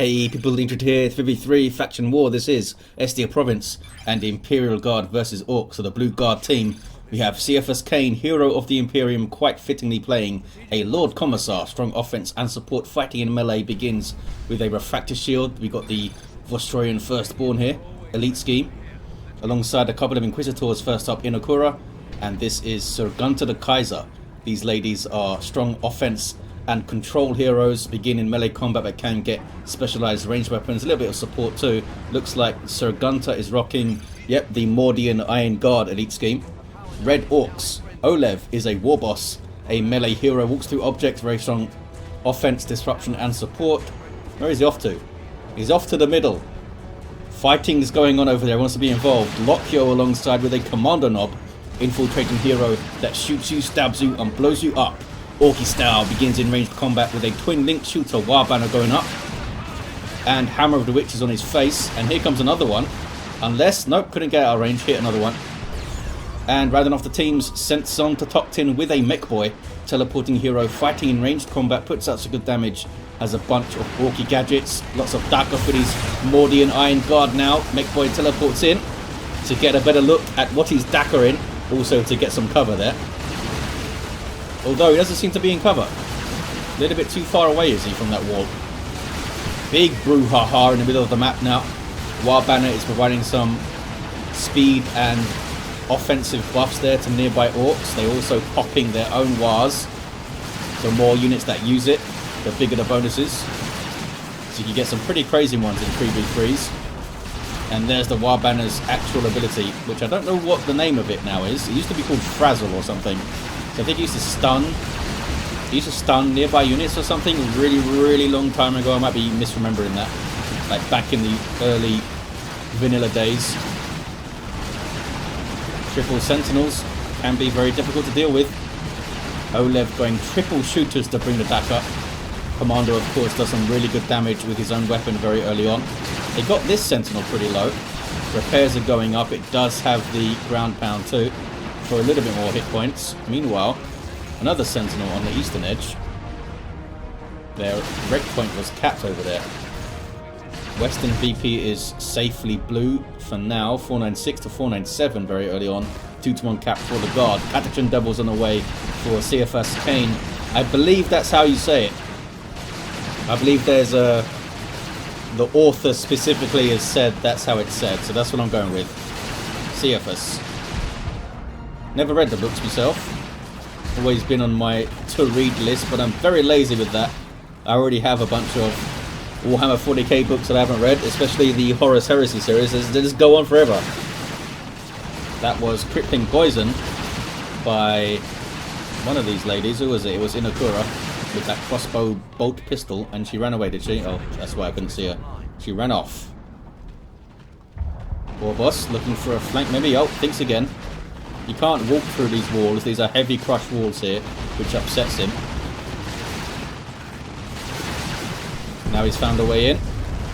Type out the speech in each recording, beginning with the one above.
Hey people, interested here, 3v3 faction war. This is Estia Province and the Imperial Guard versus Orks, so the Blue Guard team. We have CiaphasCain, hero of the Imperium, quite fittingly playing a Lord Commissar. Strong offense and support. Fighting in melee begins with a refractor shield. We got the Vostroyan Firstborn here, elite scheme, alongside a couple of Inquisitors. First up, Inekura, and this is Sir Gunter the Kaiser. These ladies are strong offense and control heroes, begin in melee combat but can get specialized ranged weapons, a little bit of support too. Looks like Sir Gunter is rocking, the Mordian Iron Guard elite scheme. Red Orks, oLev is a Warboss, a melee hero, walks through objects, very strong offense, disruption and support. Where is he off to? He's off to the middle. Fighting's going on over there, wants to be involved. Lokyo alongside with a Commando knob, infiltrating hero that shoots you, stabs you and blows you up. Orky style, begins in ranged combat with a twin link shooter, War Banner going up, and Hammer of the Witch is on his face. And here comes another one, unless, nope, couldn't get out of range, hit another one. And rounding off the teams, Centzontotchtin with a Mekboy, teleporting hero, fighting in ranged combat, puts out some good damage, has a bunch of Orky gadgets, lots of Daka for his Mordian Iron Guard now. Mekboy teleports in to get a better look at what he's Daka-ing, also to get some cover there. Although he doesn't seem to be in cover. A little bit too far away is he from that wall. Big brouhaha in the middle of the map now. War Banner is providing some speed and offensive buffs there to nearby Orks. They're also popping their own wars. The more units that use it, the bigger the bonuses. So you can get some pretty crazy ones in 3v3s. And there's the War Banner's actual ability, which I don't know what the name of it now is. It used to be called Frazzle or something. So I think he used to stun nearby units or something really long time ago. I might be misremembering that. Like back in the early vanilla days. Triple sentinels can be very difficult to deal with. oLev going triple shooters to bring the back up. Kommando of course does some really good damage with his own weapon very early on. They got this sentinel pretty low. Repairs are going up. It does have the ground pound too, for a little bit more hit points. Meanwhile, another sentinel on the eastern edge. Their red point was capped over there. Western VP is safely blue for now. 496 to 497 very early on. 2-to-1 cap for the guard. Catachan Devils on the way for CiaphasCain. I believe that's how you say it. I believe there's a... The author specifically has said that's how it's said, so that's what I'm going with. Ciaphas. Never read the books myself. Always been on my to-read list, but I'm very lazy with that. I already have a bunch of Warhammer 40k books that I haven't read, especially the Horus Heresy series. They just go on forever. That was Crippling Poison by one of these ladies. Who was it? It was Inekura with that crossbow bolt pistol, and she ran away, did she? Oh, that's why I couldn't see her. She ran off. Warboss looking for a flank maybe. Oh, thinks again. You can't walk through these walls. These are heavy crush walls here, which upsets him. Now he's found a way in.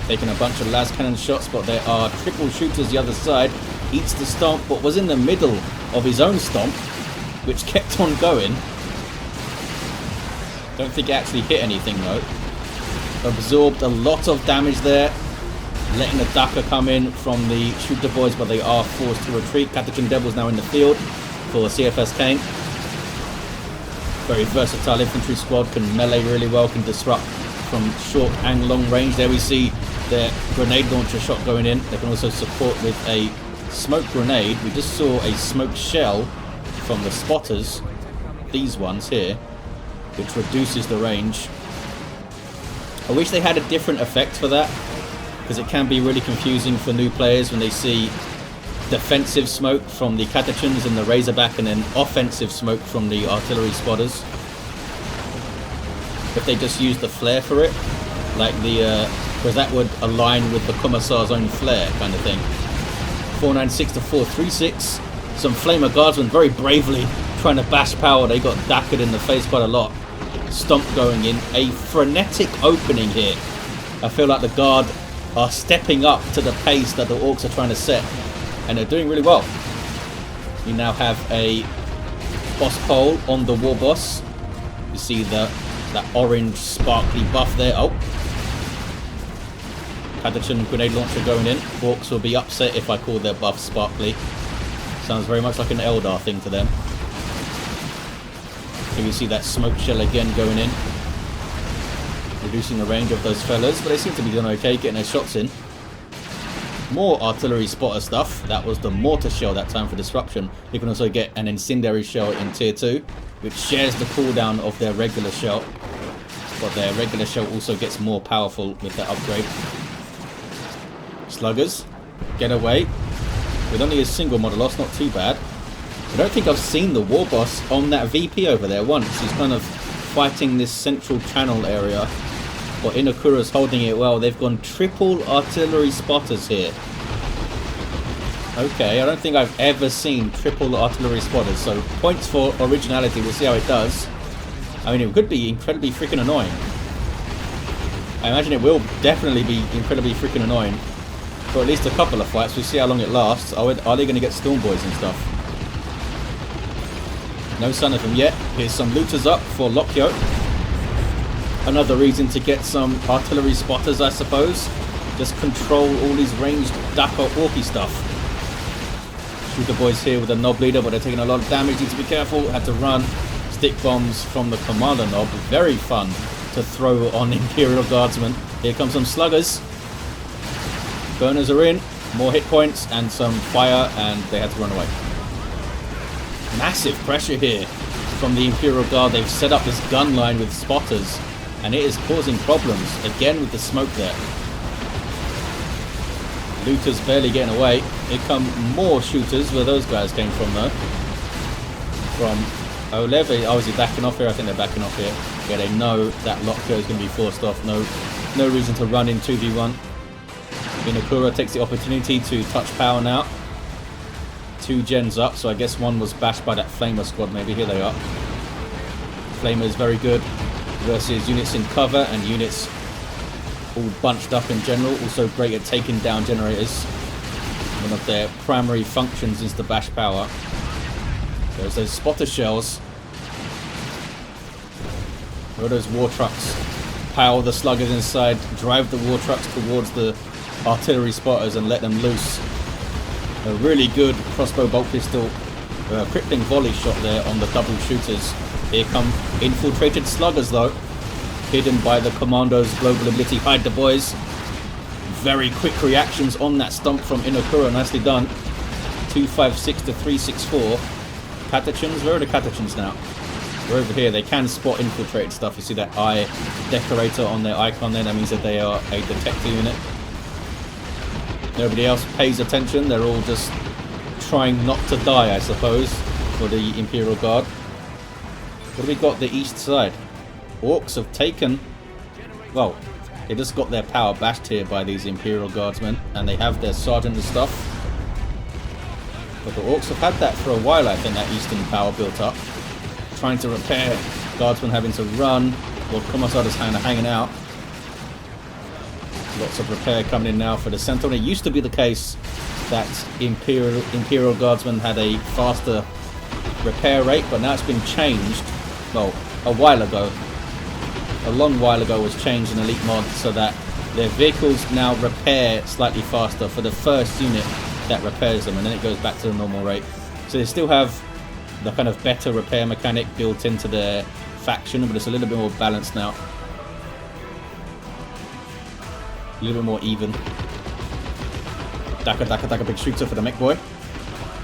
Taking a bunch of las cannon shots, but there are triple shooters the other side. Eats the stomp, but was in the middle of his own stomp, which kept on going. Don't think it actually hit anything though. Absorbed a lot of damage there. Letting the Daka come in from the shooter boys, but they are forced to retreat. Catachan Devils now in the field for CiaphasCain. Very versatile infantry squad, can melee really well, can disrupt from short and long range. There we see their grenade launcher shot going in. They can also support with a smoke grenade. We just saw a smoke shell from the spotters, these ones here, which reduces the range. I wish they had a different effect for that, because it can be really confusing for new players when they see defensive smoke from the Catachans and the Razorback, and then offensive smoke from the artillery spotters. If they just use the flare for it, like the, because that would align with the Commissar's own flare kind of thing. 496 to 436. Some Flamer Guardsmen very bravely trying to bash power. They got Dakkered in the face quite a lot. Stomp going in. A frenetic opening here. I feel like the Guard are stepping up to the pace that the Orks are trying to set, and they're doing really well. We now have a boss pole on the Warboss. You see that orange sparkly buff there. Oh, Pathogen grenade launcher going in. Orks will be upset if I call their buff sparkly. Sounds very much like an Eldar thing to them. Here you see that smoke shell again going in. Reducing the range of those fellas, but they seem to be doing okay, getting their shots in. More artillery spotter stuff. That was the mortar shell that time for disruption. You can also get an incendiary shell in tier 2, which shares the cooldown of their regular shell. But their regular shell also gets more powerful with that upgrade. Sluggers, get away. With only a single model loss, not too bad. I don't think I've seen the Warboss on that VP over there once. He's kind of fighting this central channel area. But Inekura's holding it well. They've gone triple artillery spotters here. Okay, I don't think I've ever seen triple artillery spotters. So points for originality. We'll see how it does. I mean, it could be incredibly freaking annoying. I imagine it will definitely be incredibly freaking annoying. For at least a couple of fights. We'll see how long it lasts. Are they going to get Storm Boys and stuff? No sign of them yet. Here's some looters up for Lokyo. Another reason to get some artillery spotters, I suppose. Just control all these ranged Dako Orky stuff. Shoot the boys here with a knob leader, but they're taking a lot of damage. Need to be careful. Had to run. Stick bombs from the Commander knob. Very fun to throw on Imperial Guardsmen. Here come some sluggers. Burners are in. More hit points and some fire, and they had to run away. Massive pressure here from the Imperial Guard. They've set up this gun line with spotters, and it is causing problems again with the smoke there. Looters barely getting away. Here come more shooters. Where those guys came from though. From oLev. Oh, is he backing off here? I think they're backing off here. Yeah, they know that Lokyo is going to be forced off. No reason to run in 2v1. Inekura takes the opportunity to touch power now. 2 gens up, so I guess one was bashed by that Flamer squad maybe. Here they are. Flamer is very good versus units in cover and units all bunched up in general. Also great at taking down generators. One of their primary functions is to bash power. There's those spotter shells. Where are those war trucks? Power the sluggers inside, drive the war trucks towards the artillery spotters and let them loose. A really good crossbow bolt pistol, crippling volley shot there on the double shooters. Here come infiltrated sluggers though, hidden by the Commando's global ability. Hide the boys. Very quick reactions on that stomp from Inekura, nicely done. 256 to 364. Catachans, where are the Catachans now? They're over here. They can spot infiltrated stuff. You see that eye decorator on their icon there, that means that they are a detector unit. Nobody else pays attention. They're all just trying not to die, I suppose, for the Imperial Guard. What do we got the east side? Orks have taken... Well, they just got their power bashed here by these Imperial Guardsmen, and they have their sergeant and stuff. But the Orks have had that for a while, I think, that eastern power built up. Trying to repair, Guardsmen having to run, while Commissar is kind of hanging out. Lots of repair coming in now for the Central. It used to be the case that Imperial Guardsmen had a faster repair rate, but now it's been changed. Well, a while ago. A long while ago was changed in Elite Mod so that their vehicles now repair slightly faster for the first unit that repairs them, and then it goes back to the normal rate. So they still have the kind of better repair mechanic built into their faction, but it's a little bit more balanced now. A little bit more even. Daka, big shooter for the Mekboy.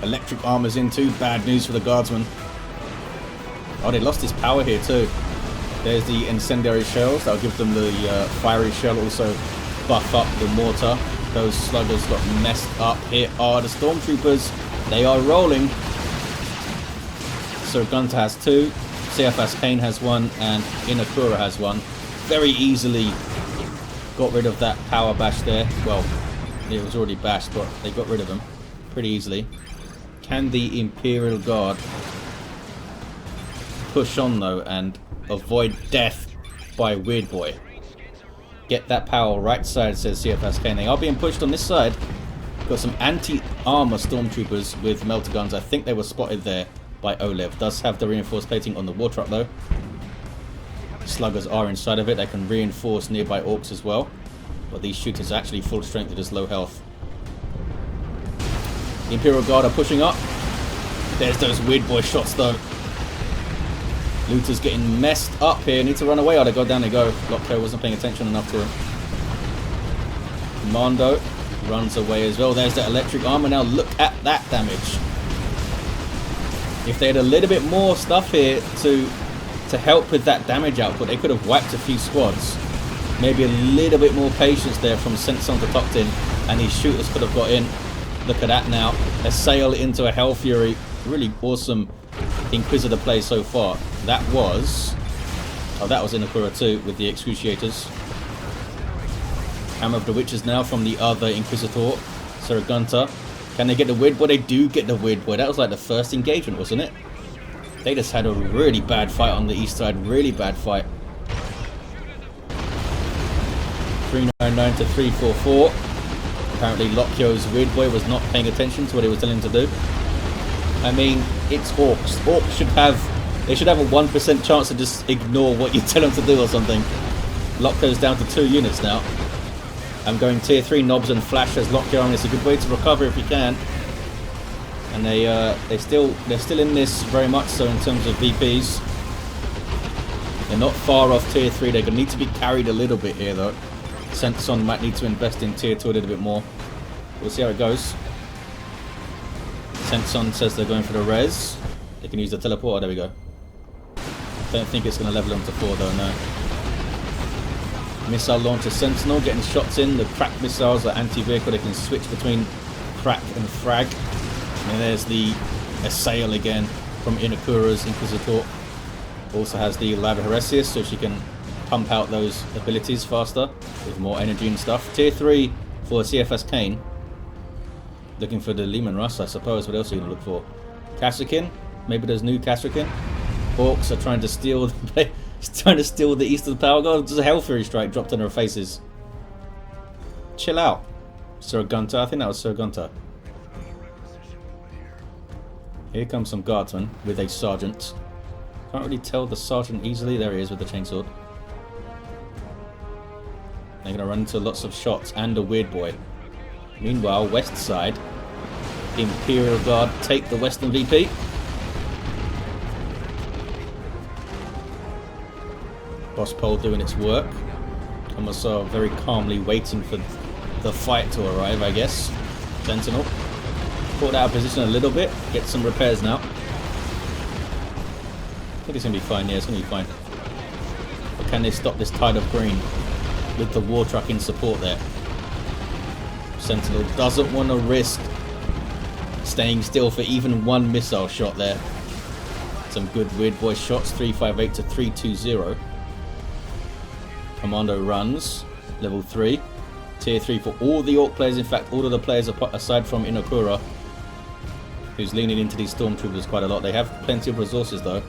Electric armor's in too. Bad news for the Guardsmen. Oh, they lost his power here too. There's the incendiary shells. That'll give them the fiery shell. Also buff up the mortar. Those sluggers got messed up. Here are the stormtroopers. They are rolling. So Gunter has 2. CiaphasCain has 1. And Inekura has 1. Very easily got rid of that power bash there. Well, it was already bashed, but they got rid of them pretty easily. Can the Imperial Guard push on though and avoid death by Weird Boy? Get that power right side, says CiaphasCain. They are being pushed on this side. Got some anti-armor stormtroopers with melter guns. I think they were spotted there by oLev. Does have the reinforced plating on the war truck though. Sluggers are inside of it. They can reinforce nearby Orks as well. But these shooters are actually full strength at just low health. The Imperial Guard are pushing up. There's those weird boy shots though. Luther's getting messed up here. Need to run away. Oh, they go down. They go. Lokyo wasn't paying attention enough to him. Kommando runs away as well. There's that electric armor. Now look at that damage. If they had a little bit more stuff here to help with that damage output, they could have wiped a few squads. Maybe a little bit more patience there from Centzontotchtin, and these shooters could have got in. Look at that now. A sail into a Hell Fury. Really awesome Inquisitor play so far. That was Inekura too with the Excruciators. Hammer of the Witches now from the other Inquisitor, Sir Gunter. Can they get the Weird Boy? They do get the Weird Boy. That was like the first engagement, wasn't it? They just had a really bad fight on the east side. Really bad fight. 399 to 344. Apparently Lokyo's Weird Boy was not paying attention to what he was telling him to do. I mean, it's Orks. Orks should have a 1% chance to just ignore what you tell them to do or something. Lokyo's down to 2 units now. I'm going tier 3 knobs and flash as Lokyo, and it's a good way to recover if you can. And they're still in this very much so in terms of VPs. They're not far off tier 3. They're gonna need to be carried a little bit here though. Centzon might need to invest in tier 2 a little bit more. We'll see how it goes. Centzon says they're going for the res. They can use the teleport. Oh, there we go. Don't think it's going to level them to 4 though, no. Missile launcher Sentinel getting shots in. The crack missiles are anti-vehicle. They can switch between crack and frag. And there's the assail again from Inekura's Inquisitor. Also has the Lava Heresius, so she can pump out those abilities faster with more energy and stuff. Tier 3 for CiaphasCain. Looking for the Lehman Russ, I suppose. What else are you going to look for? CiaphasCain? Maybe there's new CiaphasCain. Orks are trying to steal the Eastern Power God. Just a Hell Fury strike dropped on their faces. Chill out, Sir Gunter. I think that was Sir Gunter. Here comes some guardsmen with a sergeant. Can't really tell the sergeant easily. There he is with the chainsaw. They're going to run into lots of shots and a Weird Boy. Meanwhile, west side, Imperial Guard take the western VP. Boss pole doing its work. Commissar very calmly waiting for the fight to arrive, I guess. Sentinel. Pulled out of position a little bit. Get some repairs now. I think it's going to be fine, yeah, it's going to be fine. But can they stop this tide of green with the war truck in support there? Sentinel doesn't want to risk staying still for even one missile shot there. Some good Weird Boy shots, 358 to 320. Kommando runs, level 3. Tier 3 for all the Ork players, in fact all of the players aside from Inekura, who's leaning into these Stormtroopers quite a lot. They have plenty of resources though.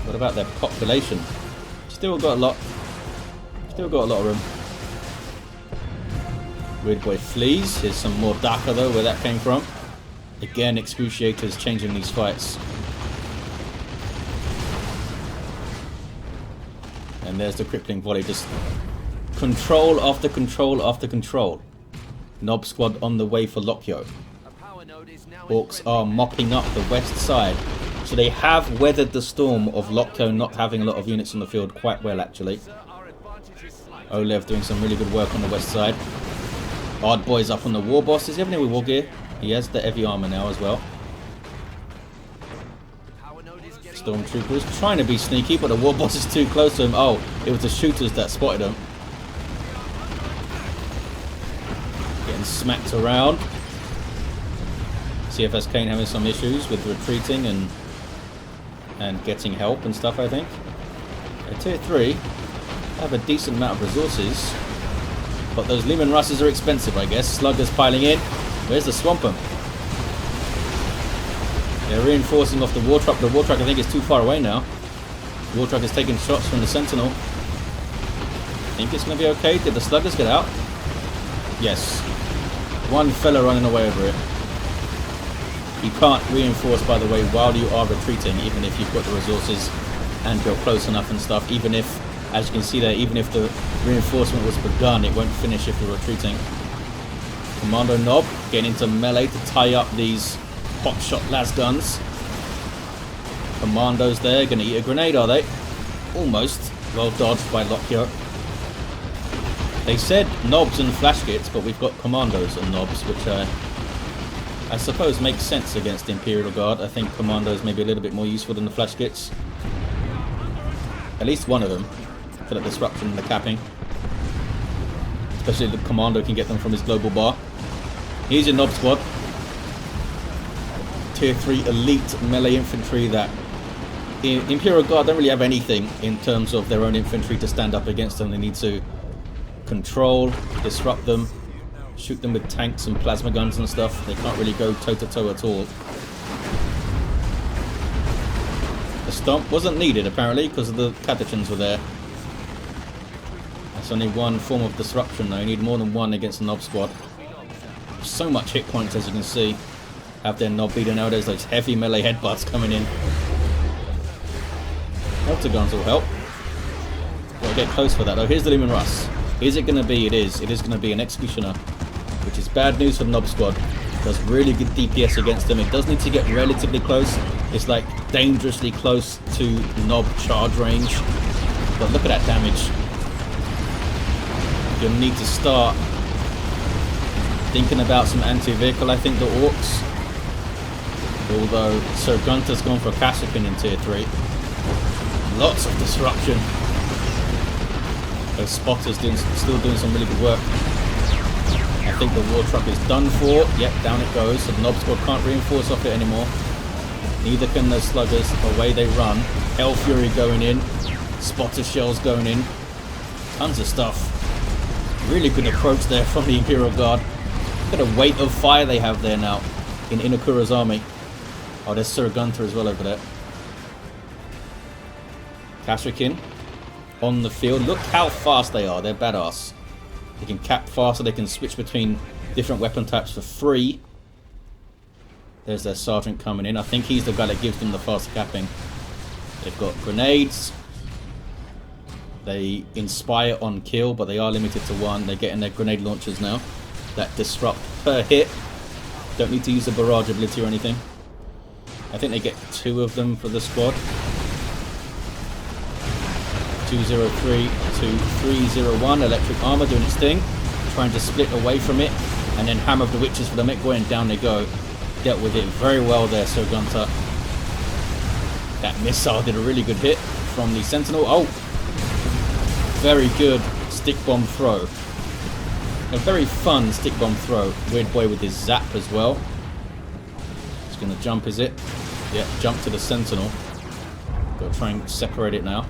What about their population? Still got a lot of room. Weird Boy flees. Here's some more Daka though, where that came from. Again, Excruciators changing these fights. And there's the crippling volley. Just control after control after control. Knob squad on the way for Lokyo. Orks are mopping up the west side. So they have weathered the storm of Lokyo not having a lot of units on the field quite well actually. oLev doing some really good work on the west side. Odd Boy's up on the Warboss. Does he have any war gear? He has the heavy armor now as well. Stormtroopers trying to be sneaky, but the Warboss is too close to him. Oh, it was the shooters that spotted him. Getting smacked around. CiaphasCain having some issues with retreating and getting help and stuff, I think. At tier 3, have a decent amount of resources. But those Lehman Russes are expensive, I guess. Sluggers piling in. Where's the Swampum? They're reinforcing off the war truck. The war truck, I think, is too far away now. The war truck is taking shots from the Sentinel. Think it's going to be okay. Did the Sluggers get out? Yes. One fella running away over it. You can't reinforce, by the way, while you are retreating, even if you've got the resources and you're close enough and stuff. Even if As you can see there, even if the reinforcement was begun, it won't finish if you're retreating. Commando Nob getting into melee to tie up these hotshot las guns. Commandos there, gonna eat a grenade, are they? Almost. Well dodged by Lokyo. They said nobs and flash kits, but we've got commandos and nobs, which I suppose makes sense against the Imperial Guard. I think commandos may be a little bit more useful than the flash kits. At least one of them for the disruption and the capping. Especially the commando can get them from his global bar. Here's your nob squad. Tier 3 elite melee infantry that Imperial Guard don't really have anything in terms of their own infantry to stand up against them. They need to control, disrupt them, shoot them with tanks and plasma guns and stuff. They can't really go toe-to-toe at all. The stomp wasn't needed apparently because the catechins were there. That's only one form of disruption though. You need more than one against a nob squad. So much hit points, as you can see. Have their nob beaten out. There's those heavy melee headbutts coming in. Octagons will help. Gotta get close for that. Oh, here's the Lumen Russ. Is it going to be? It is. It is going to be an Executioner, which is bad news for the Nob Squad. It does really good DPS against them. It does need to get relatively close. It's like dangerously close to Nob charge range. But look at that damage. You'll need to start thinking about some anti-vehicle, I think, the Orks. Although Sir Gunter's gone for CiaphasCain in tier 3. Lots of disruption. Those spotters still doing some really good work. I think the war truck is done for. Yep, down it goes. So the Nob Squad can't reinforce off it anymore. Neither can the sluggers. Away they run. Hell Fury going in. Spotter shells going in. Tons of stuff. Really good approach there from the Imperial Guard. Look at the weight of fire they have there now in Inekura's army. Oh, there's Sir Gunter as well over there. CiaphasCain on the field. Look how fast they are. They're badass. They can cap faster. They can switch between different weapon types for free. There's their sergeant coming in. I think he's the guy that gives them the faster capping. They've got grenades. They inspire on kill, but they are limited to one. They're getting their grenade launchers now that disrupt per hit. Don't need to use a barrage ability or anything. I think they get 2 of them for the squad. 203 to 301, electric armor doing its thing, trying to split away from it, and then Hammer of the Witches for the Mekboy, and down they go. Dealt with it very well there, Sir Gunter. That missile did a really good hit from the Sentinel. Oh, very good stick bomb throw. A very fun stick bomb throw. Weird Boy with his zap as well. He's going to jump, is it? Yeah, jump to the Sentinel. Got to try and separate it now.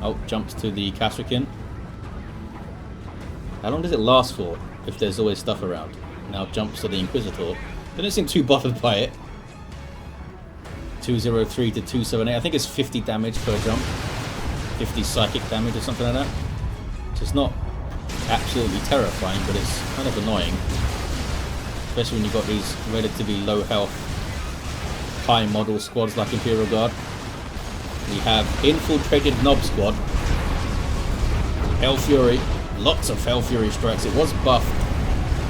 Oh, jumps to the CiaphasCain. How long does it last for if there's always stuff around? Now jumps to the Inquisitor. They don't seem too bothered by it. 203 to 278. I think it's 50 damage per jump. 50 psychic damage or something like that. So it's not absolutely terrifying, but it's kind of annoying. Especially when you've got these relatively low health, high model squads like Imperial Guard. We have infiltrated Nob Squad. Hell Fury. Lots of Hell Fury strikes. It was buffed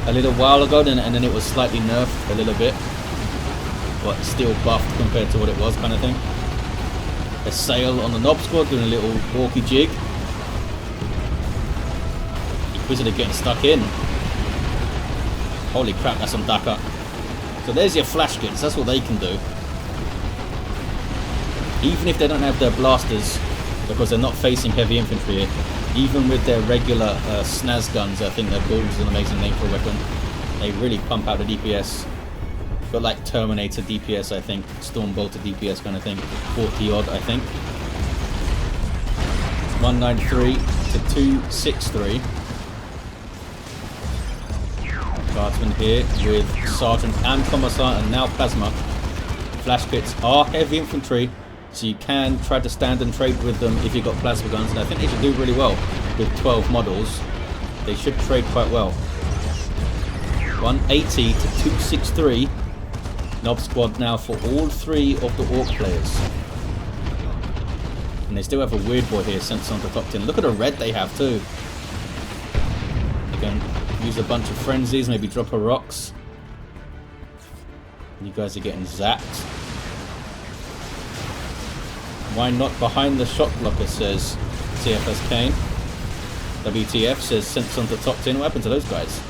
a little while ago, and then it was slightly nerfed a little bit. But still buffed compared to what it was, kind of thing. A sail on the Nob Squad doing a little walkie jig. Inquisitor getting stuck in. Holy crap, that's some Daka. So there's your flash kits. That's what they can do. Even if they don't have their blasters, because they're not facing heavy infantry here, even with their regular snaz guns, I think their bull is an amazing name for a weapon. They really pump out the DPS. Got like Terminator DPS, I think, Stormbolter DPS kind of thing, 40 odd, I think. 193 to 263. Guardsman here with Sergeant and Commissar, and now Plasma. Flash kits are heavy infantry, so you can try to stand and trade with them if you've got plasma guns, and I think they should do really well with 12 models. They should trade quite well. 180 to 263. Nob Squad now for all 3 of the Ork players. And they still have a weird boy here, Centzontotchtin. Look at the red they have too. They can use a bunch of frenzies, maybe drop a rocks. You guys are getting zapped. Why not behind the shot blocker, says CiaphasCain. WTF, says Centzontotchtin. What happened to those guys?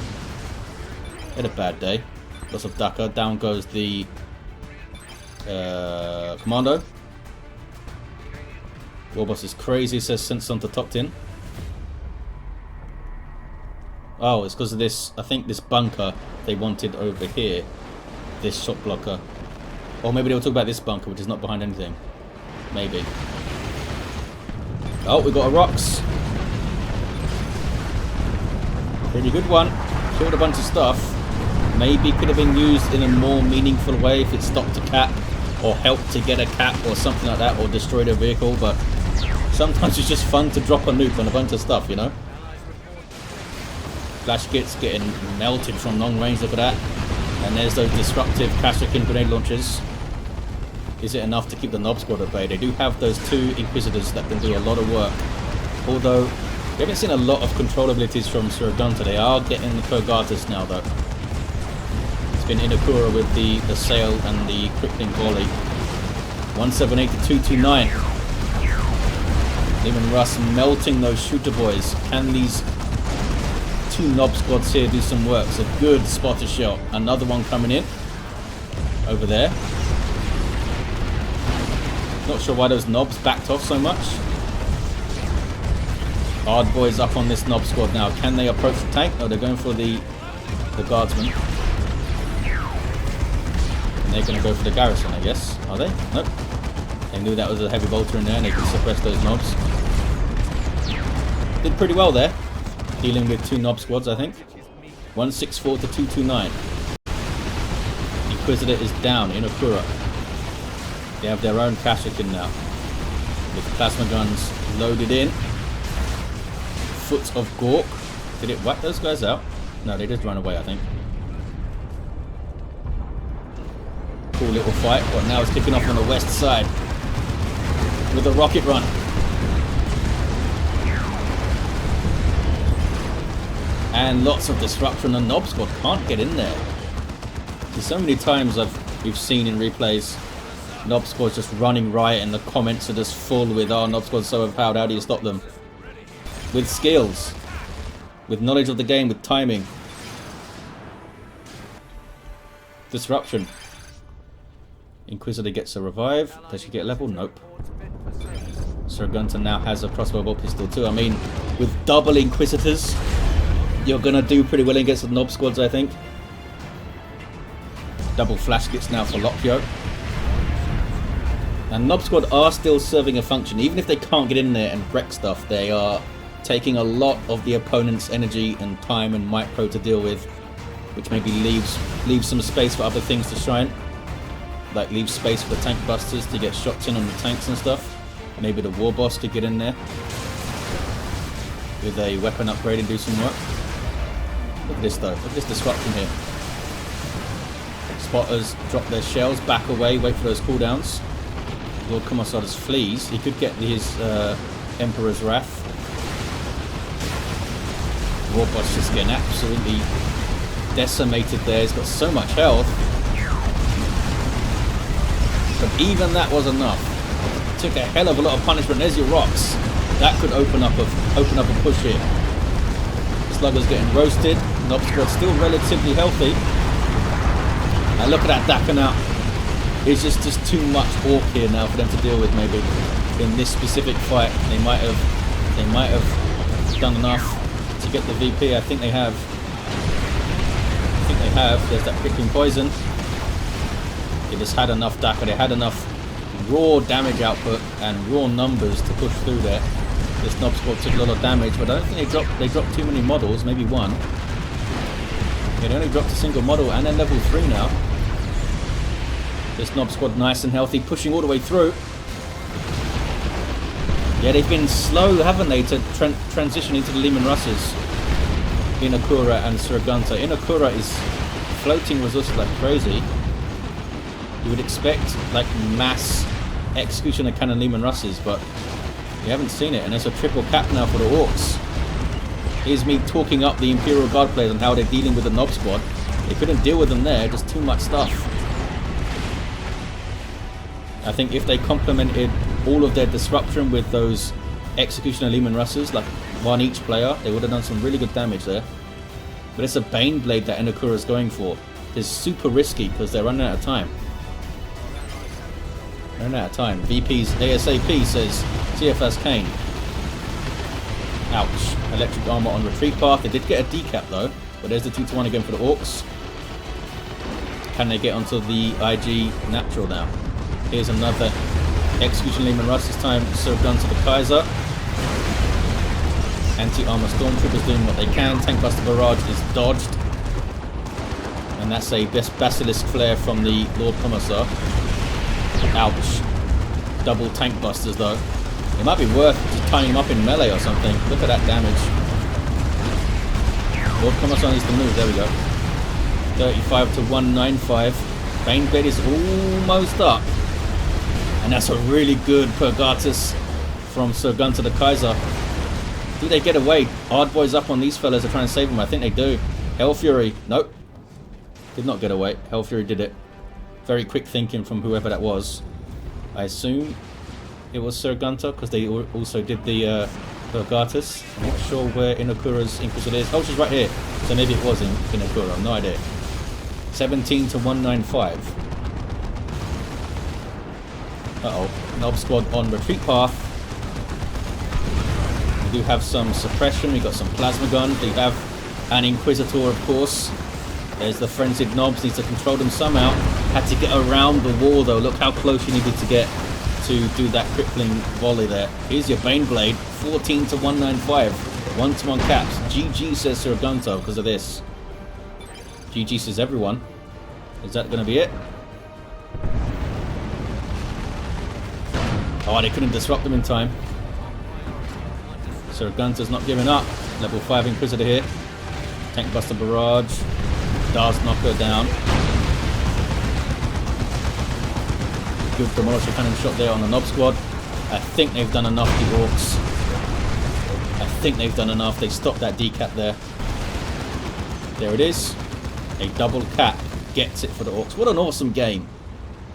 They had a bad day. Lots of ducker. Down goes the Kommando. Warboss is crazy, says Centzontotchtin. Oh, it's because of this, I think this bunker they wanted over here. This shot blocker. Or maybe they'll talk about this bunker, which is not behind anything. Maybe. Oh, we got a rocks. Pretty good one. Killed a bunch of stuff. Maybe could have been used in a more meaningful way if it stopped a cap. Or helped to get a cap or something like that. Or destroyed a vehicle. But sometimes it's just fun to drop a nuke on a bunch of stuff, you know? Flash kits getting melted from long range. Look at that. And there's those disruptive CiaphasCain grenade launchers. Is it enough to keep the Nob Squad at bay? They do have those 2 Inquisitors that can do a lot of work. Although, we haven't seen a lot of control abilities from Sir Gunter. They are getting the Kogatas now, though. It's been Inekura with the sail and the crippling volley. 178 to 229. Leman Russ melting those shooter boys. Can these 2 Nob Squads here do some work? It's a good spotter shot. Another one coming in. Over there. Not sure why those Nobs backed off so much. Hard boys up on this Nob Squad now. Can they approach the tank? Oh, they're going for the guardsman. And they're going to go for the garrison, I guess. Are they? Nope. They knew that was a heavy bolter in there and they could suppress those Nobs. Did pretty well there. Dealing with 2 Nob Squads, I think. 164 to 229. Inquisitor is down. Inekura. They have their own CiaphasCain now. With plasma guns loaded in. Foot of Gork. Did it whack those guys out? No, they just ran away, I think. Cool little fight, but now it's kicking off on the west side. With a rocket run. And lots of disruption. The Nob Squad can't get in there. There's so many times we've seen in replays Nob Squad's just running riot and the comments are just full with, oh, Nob Squad's so overpowered, how do you stop them? With skills. With knowledge of the game, with timing. Disruption. Inquisitor gets a revive. Does she get level? Nope. Sir Gunter now has a crossbow bolt pistol too. I mean, with double Inquisitors, you're going to do pretty well against the Nob Squads, I think. Double flash kits now for Lokyo. And Nob Squad are still serving a function. Even if they can't get in there and wreck stuff, they are taking a lot of the opponent's energy and time and micro to deal with, which maybe leaves some space for other things to shine. Like leaves space for the tank busters to get shots in on the tanks and stuff. Maybe the Warboss could get in there with a weapon upgrade and do some work. Look at this though, look at this disruption here. Spotters drop their shells, back away, wait for those cooldowns. Lord Commissar just flees. He could get his Emperor's Wrath. Warboss just getting absolutely decimated there. He's got so much health. But even that was enough. Took a hell of a lot of punishment. There's your rocks. That could open up a push here. Slugger's getting roasted. Nob Squad's still relatively healthy. And look at that Daka now. It's just too much Ork here now for them to deal with. Maybe in this specific fight, they might have done enough to get the VP. I think they have. There's that prickling poison. They just had enough Daka. They had enough raw damage output and raw numbers to push through there. This Nob Squad took a lot of damage, but I don't think they dropped too many models. Maybe one. Yeah, they only dropped a single model, and they're level 3 now. This Nob Squad nice and healthy, pushing all the way through. Yeah, they've been slow, haven't they, to transition into the Leman Russes. Inekura and Sir Gunter. Inekura is floating resources like crazy. You would expect like mass execution of cannon Leman Russes, but You haven't seen it, and it's a triple cap now for the Orks. Here's me talking up the Imperial Guard players on how they're dealing with the Nob Squad. They couldn't deal with them there, just too much stuff. I think if they complemented all of their disruption with those Executioner Leman Russes, like one each player, they would have done some really good damage there. But it's a Bane Blade that Inekura is going for. It's super risky because they're running out of time. Running out of time. VP's ASAP, says CiaphasCain. Ouch. Electric armor on retreat path. They did get a decap though, but there's the 2-1 again for the Orks. Can they get onto the IG natural now? Here's another Execution Leman Russ, this time Gunter the Kaiser. Anti-armor stormtroopers doing what they can. Tank Buster Barrage is dodged. And that's a Basilisk Flare from the Lord Commissar. Ouch. Double Tank Busters though. It might be worth just tying him up in melee or something. Look at that damage. Lord Commissar needs to move. There we go. 35 to 195. Bane Blade is almost up. And that's a really good Purgatus from Sir Gunter the Kaiser. Do they get away? Hard boys up on these fellas are trying to save them. I think they do. Hell Fury. Nope. Did not get away. Hell Fury did it. Very quick thinking from whoever that was. I assume it was Sir Gunter because they also did the Purgatus. I'm not sure where Inekura's Inquisitor is. Oh, she's right here. So maybe it was Inekura. No idea. 17 to 195. Uh-oh. Nob Squad on retreat path. We do have some suppression. We got some plasma guns. We have an Inquisitor, of course. There's the frenzied Nobs. Needs to control them somehow. Had to get around the wall, though. Look how close you needed to get to do that crippling volley there. Here's your Bane Blade. 14 to 195. 1-to-1 caps. GG, says Sir Gunter, because of this. GG, says everyone. Is that going to be it? Oh, they couldn't disrupt them in time. Sir Gunter's not giving up. Level 5 Inquisitor here. Tank Buster Barrage. Does knock her down. Good Demolisher Cannon shot there on the Nob Squad. I think they've done enough, the Orks. I think they've done enough. They stopped that decap there. There it is. A double cap gets it for the Orks. What an awesome game.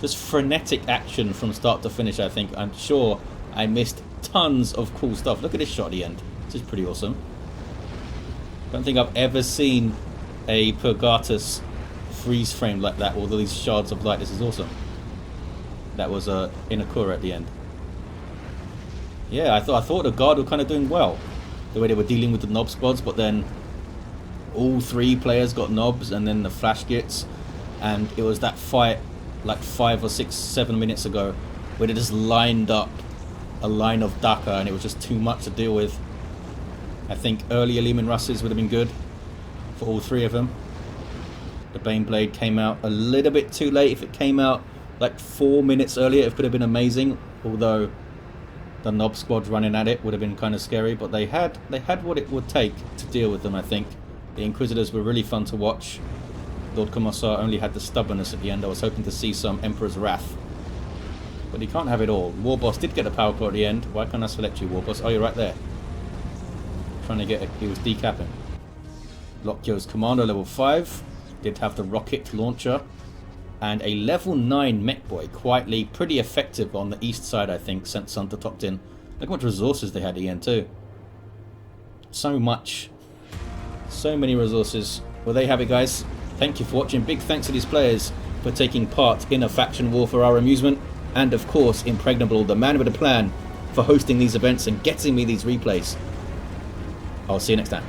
Just frenetic action from start to finish, I think. I'm sure I missed tons of cool stuff. Look at this shot at the end. This is pretty awesome. Don't think I've ever seen a Purgatus freeze frame like that, all these shards of light. This is awesome. That was Inekura at the end. Yeah, I thought the guard were kind of doing well, the way they were dealing with the Nob Squads, but then all three players got Nobs and then the Flash Gits, and it was that fight like 5 or 6, 7 minutes ago where they just lined up a line of Daka and it was just too much to deal with. I think earlier Leman Russes would have been good for all three of them. The Bane Blade came out a little bit too late. If it came out like 4 minutes earlier, it could have been amazing, although the Nob Squad running at it would have been kind of scary, but they had what it would take to deal with them. I think the Inquisitors were really fun to watch. Lord Commissar only had the stubbornness at the end. I was hoping to see some Emperor's Wrath, but he can't have it all. Warboss did get a power core at the end. Why can't I select you, Warboss? Oh, you're right there. Trying to get it. He was decapping. Lokyo's Commando level 5 did have the rocket launcher and a level 9 Mekboy, quietly pretty effective on the east side, I think. Centzontotchtin. Look how much resources they had at the end too. So much. So many resources. Well, there you have it, guys. Thank you for watching. Big thanks to these players for taking part in a faction war for our amusement. And of course, Impregnable, the man with a plan, for hosting these events and getting me these replays. I'll see you next time.